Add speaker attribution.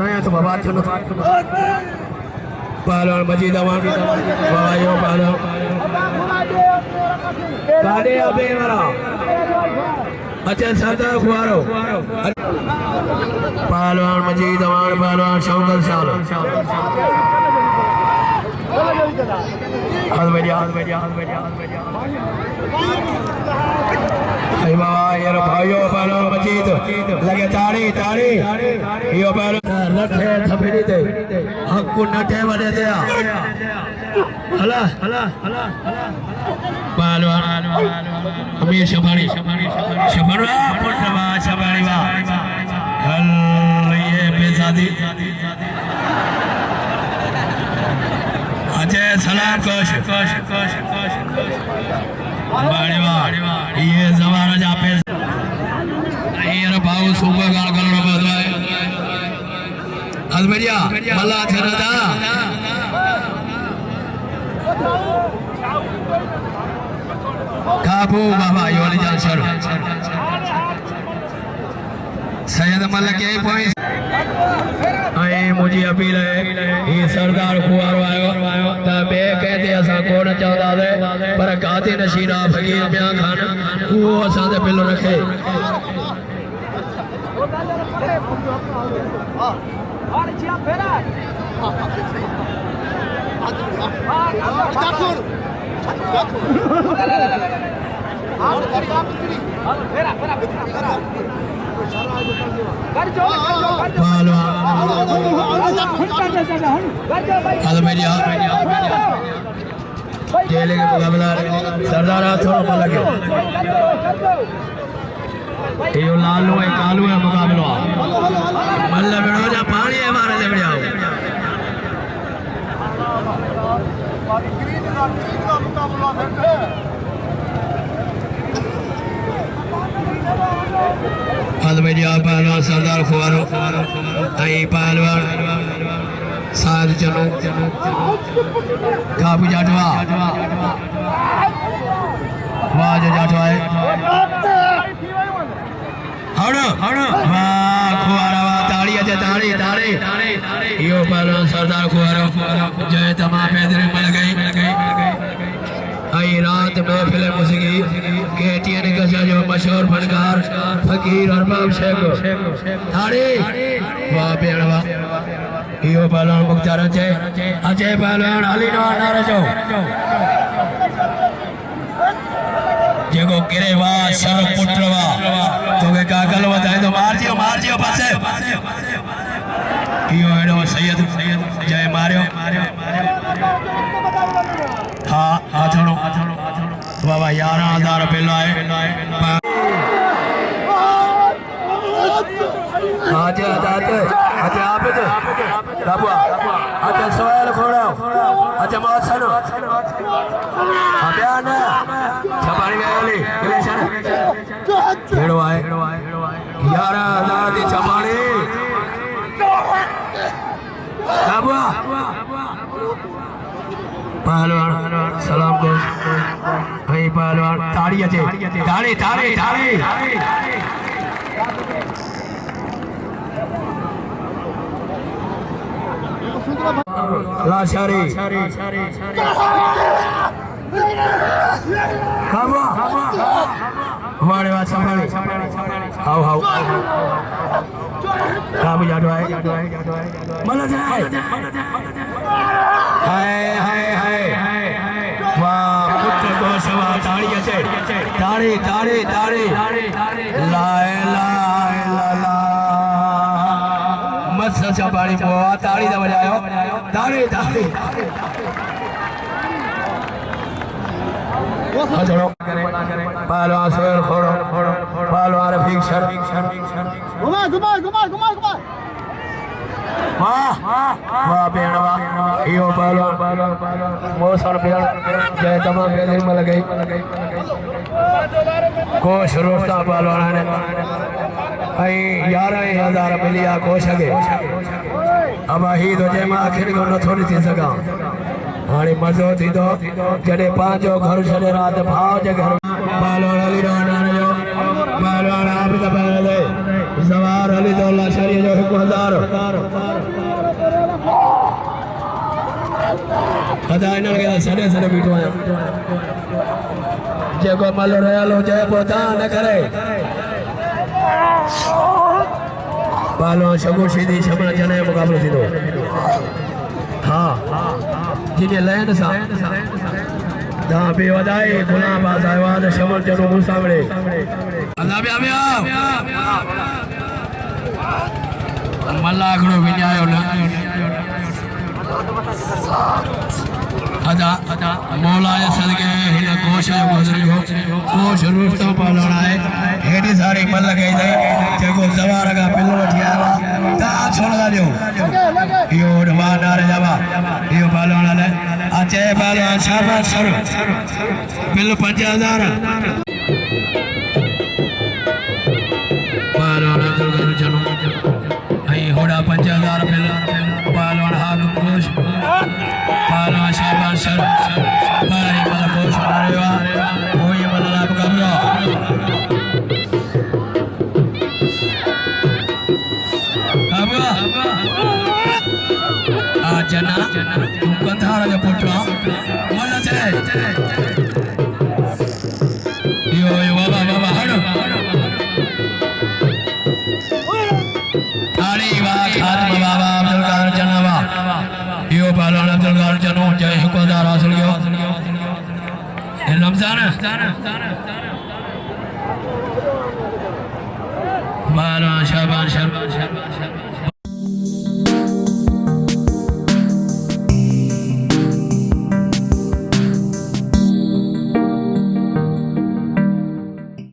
Speaker 1: थोड़ा तो बाबा चलो पहलवान मजीद अमान बाबा यो पहलवान गाड़ी अबे मारा अच्छा सरदार खुआरो पहलवान मजीद अमान पहलवान शौकत साल अरे बाबा यार भाइयों पहलवान मजीद लगे ताड़ी ताड़ी यो पहलवान नटे थपेड़ी दे हक्कु नटे वडे दे हला हला हला पहलवान अमीर शबाड़ी शबरवा पुटवा शबाड़ी वा हल ये बेसादी अजय सलाम कोश कोश कोश कोश बाड़ी वा ये जवान जा पे ये भाऊ सुबह गाल करो बदलाए अलमेरिया मल्ला थरदा काबू बाबा योली जान सर सैयद मल्ला के पॉइंट आई मुझे अपील है ये सरदार खुआरो आयो ता बे कहते असा कोन चाहदा दे पर गाती नशीना फकीर ब्याह खान वो असा दे पिलो रखे जेले के मुकाबला सरदार थोड़ा लगे यो लालू है कालू है मुकाबला मल्ल बेड़ो जा पानी है मारे से बढ़िया अलमेरिया पहलवान सरदार खुआरो आई पहलवान साध चलो काबू जाटवा वाज जाटवा है हड़ो हड़ो वाह खुआरा वाह ताड़ी अजे ताड़ी ताड़ी यो पहलवान सरदार खुआरो जय तमाम पैदरे मिल गई आई रात महफिल मुसीकी केटीएन का जो मशहूर फनकार फकीर अरबाब शेख थाड़ी वाह बेड़वा यो पहलवान मुख्तार अजय पहलवान अली नारा जो जेको किरे वाह शर पुत्रवा तो के कागल बताए तो मार जियो पासे यो एडो सैयद जय मारियो हाँ हाँ छोड़ो बाबा 11,000 रुपये लाए आजे आजे आजे आप तो बाबा आजे सोयल खोड़ो आजे मौसम अभियान छपारी में वाली इलेक्शन खेड़ो आए 11,000 दी छपारी बाबा पहलवान सलाम को भाई पहलवान ताड़ी अजे ताड़ी ताड़ी ताड़ी लाशारी काबा हमारे बात संभाली आओ आओ काबू जाटवाए मल्ला जाए हाय हाय हाय वाह पुत्र को सवा ताड़ी अचे ताड़ी ताड़ी ताड़ी लाए लाए ला मत सचा पाड़ी मोआ ताड़ी दा बजायो ताड़ी ताड़ी छोड़ो पहलवान सोयल खोड़ो पहलवान रफीक सर घुमा घुमा घुमा घुमा घुमा वाह वाह बेड़वा यो पहलवान मौसम बेड़ जय तमाम बेड़ में लगाई कोश रोस्ता पहलवान ने आई 11,000 मिलिया कोश अगे अब ही तो जय मां आखिर को न थोड़ी थी सका हाणे मजो थी तो जडे पांचो घर छड़े रात भाव जे घर पहलवान अली राणा जो पहलवान आप का पहले सवार अली दौला शरीर जो 1,000 अदा इन्हनि खे सॾे सॾे बीठो आहियां जेको मल रहियल हुजे पोइ तव्हां न करे बालो शगु सीधी छमण जने मुक़ाबिलो थींदो हाँ जिन लैन सां तव्हां बि वधाई गुलाम आज़ाद शमण जनो मूं सामणे अल्लाह ॿिया मल्लाखड़ो विञायो न अदा मौला जे सदके हिन कोश जो गुज़रियो कोश रुस्तम पालण आहे हेॾी सारी मल कई अथई जेको सवार खां पिल वठी आयो आहे तव्हां छो नथा ॾियो इहो मां नारे जावा इहो पालण लाइ अचे पालण शाबाश सर पिल 5000 पालण अब्दुल जनो ऐं होड़ा 5000 पिल पालण हाक कोश पालण शाबाश सर पारी मल कोश मारियो आहे होई मल लाभ कबरो जना तू कंधार जो पुटरा मन छे यो बाबा हड़ थारी वाह खात्म बाबा अब्दुल कादर जनावा यो पालन अब्दुल कादर जनो जय हुकमदार हासिल कियो ए रमजान बाला शाबाश